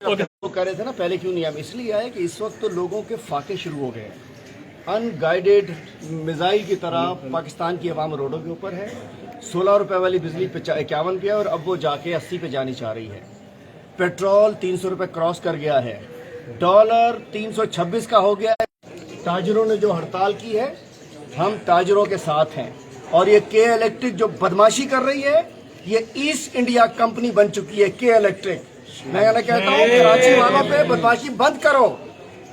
वो कह रहे थे ना पहले क्यों नहीं आए, इसलिए आए कि इस वक्त तो लोगों के फाके शुरू हो गए हैं। अनगाइडेड मिसाइल की तरह पाकिस्तान की आवाम रोडों के ऊपर है। 16 रुपए वाली बिजली 51 पे है और अब वो जाके 80 पे जानी चाह रही है। पेट्रोल 300 रुपए क्रॉस कर गया है। डॉलर 326 का हो गया है। ताजरों ने जो हड़ताल की है, हम ताजरों के साथ हैं। और ये के इलेक्ट्रिक जो बदमाशी कर रही है, ये ईस्ट इंडिया कंपनी बन चुकी है। के इलेक्ट्रिक, मैं कहता हूँ कराची वालों पे बदमाशी बंद करो।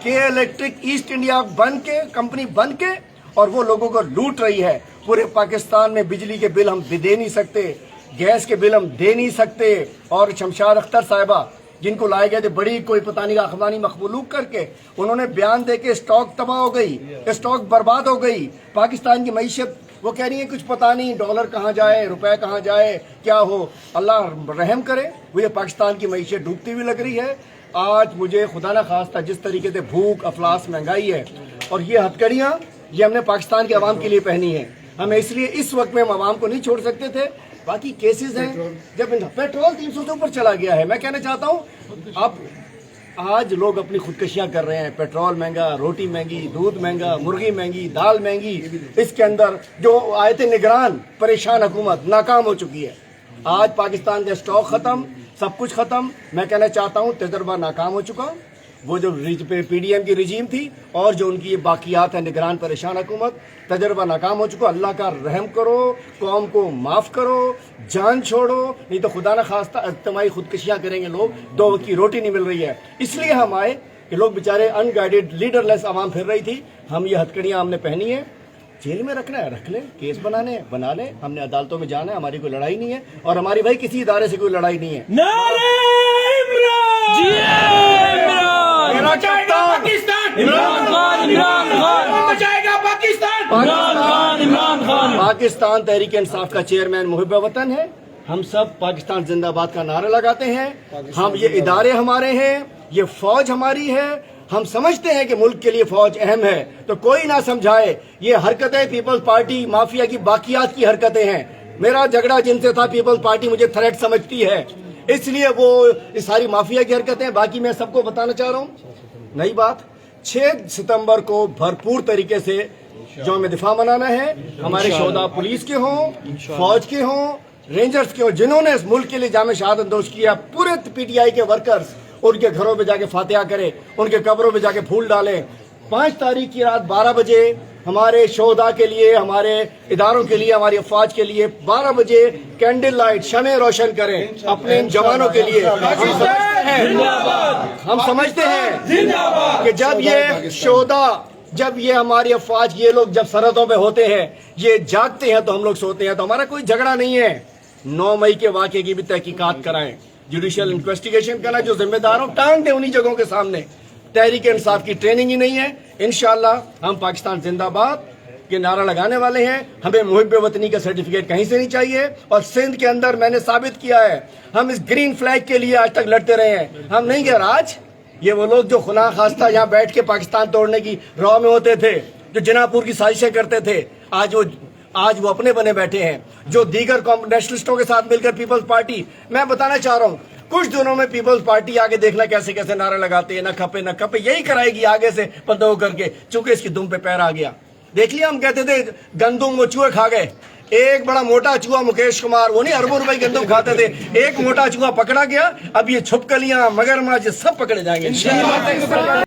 के इलेक्ट्रिक ईस्ट इंडिया बन के कंपनी बन के और वो लोगों को लूट रही है। पूरे पाकिस्तान में बिजली के बिल हम दे नहीं सकते, गैस के बिल हम दे नहीं सकते। और शमशाद अख्तर साहिबा जिनको लाए गए थे बड़ी कोई पता नहीं अखबानी मखबूलूक करके, उन्होंने बयान दे के स्टॉक तबाह हो गई, स्टॉक बर्बाद हो गई। पाकिस्तान की मईशत वो कह रही है कुछ पता नहीं डॉलर कहाँ जाए, रुपए कहाँ जाए, क्या हो। अल्लाह रहम करे। मुझे पाकिस्तान की मईशत डूबती हुई लग रही है। आज मुझे खुदा ना खास्ता जिस तरीके से भूख अफलास महंगाई है, और ये हथकड़ियाँ ये हमने पाकिस्तान के अवाम के लिए पहनी है। हमें इसलिए इस वक्त में हम अवाम को नहीं छोड़ सकते थे। बाकी केसेस हैं, जब पेट्रोल 300 से ऊपर चला गया है। मैं कहना चाहता हूँ अब आज लोग अपनी खुदकशियां कर रहे हैं। पेट्रोल महंगा, रोटी महंगी, दूध महंगा, मुर्गी महंगी, दाल महंगी। इसके अंदर जो आए थे निगरान, परेशान हुकूमत नाकाम हो चुकी है। आज पाकिस्तान का स्टॉक खत्म, सब कुछ खत्म। मैं कहना चाहता हूँ तजर्बा नाकाम हो चुका। वो जो पीडीएम की रिजीम थी और जो उनकी ये बाकियात है निगरान परेशान हुकूमत, तजर्बा नाकाम हो चुका। अल्लाह का रहम करो, कौम को माफ करो, जान छोड़ो, नहीं तो खुदा न खास्ता इज्तिमाई खुदकशियां करेंगे लोग। दो वक्त की रोटी नहीं मिल रही है। इसलिए हम आए कि लोग बेचारे अनगाइडेड लीडरलेस आवाम फिर रही थी। हम ये हथकड़ियां हमने पहनी है। जेल में रखना है रख ले, केस बनाने हैं बना ले, हमने अदालतों में जाना है। हमारी कोई लड़ाई नहीं है और हमारी भाई किसी इदारे से कोई लड़ाई नहीं है। पाकिस्तान तहरीक इंसाफ का चेयरमैन मुहिब वतन है। हम सब पाकिस्तान जिंदाबाद का नारा लगाते हैं। हम ये इदारे हमारे हैं, ये फौज हमारी है। हम समझते हैं कि मुल्क के लिए फौज अहम है, तो कोई ना समझाए। ये हरकतें पीपल्स पार्टी माफिया की बाकियात की हरकतें हैं। मेरा झगड़ा जिनसे था, पीपल्स पार्टी मुझे थ्रेट समझती है, इसलिए वो इस सारी माफिया की हरकतें। बाकी मैं सबको बताना चाह रहा हूँ नई बात, 6 सितंबर को भरपूर तरीके से यौम दिफा मनाना है। हमारे शोहदा पुलिस के हों, फौज के हों, रेंजर्स के हों, जिन्होंने इस मुल्क के लिए जामे शहादत नोश किया। पूरे पीटीआई के वर्कर्स उनके घरों में जाके फातिहा करें, उनके कब्रों में जाके फूल डालें। 5 तारीख की रात 12 बजे हमारे शोहदा के लिए, हमारे इदारों के लिए, हमारी अफवाज के लिए 12 बजे कैंडल लाइट शमे रोशन करें अपने इन जवानों के लिए। हम समझते हैं कि जब ये शोहदा, जब ये हमारी अफवाज, ये लोग जब सरहदों पे होते हैं, ये जागते हैं तो हम लोग सोते हैं। तो हमारा कोई झगड़ा नहीं है। 9 मई के वाक़े की भी तहकीकात कराएं, जुडिशियल इन्वेस्टिगेशन करना, जो जिम्मेदार हो टांग दे उन्हीं जगहों के सामने। तहरीक इंसाफ की ट्रेनिंग ही नहीं है। इंशाअल्लाह हम पाकिस्तान जिंदाबाद के नारा लगाने वाले हैं। हमें मुहिब वतनी का सर्टिफिकेट कहीं से नहीं चाहिए। और सिंध के अंदर मैंने साबित किया है, हम इस ग्रीन फ्लैग के लिए आज तक लड़ते रहे हैं। हम नहीं गए राज। ये वो लोग जो खुदा खास्ता यहाँ बैठ के पाकिस्तान तोड़ने की रॉ में होते थे, जो जिनापुर की साजिशें करते थे, आज वो अपने बने बैठे हैं। जो दीगर नेशनलिस्टों के साथ मिलकर पीपल्स पार्टी, मैं बताना चाह रहा हूँ कुछ दिनों में पीपल्स पार्टी आगे देखना कैसे कैसे नारा लगाते हैं, न खपे न खपे, यही कराएगी आगे से पतंग करके, चूंकि इसकी दुम पे पैर आ गया। देख लिया, हम कहते थे गंदुम वो चूहे खा गए। एक बड़ा मोटा चूहा मुकेश कुमार, वो नहीं अरबों रुपए गंदुम खाते थे, एक मोटा चूहा पकड़ा गया। अब ये छुपकलियां, मगरमच्छ सब पकड़े जाएंगे।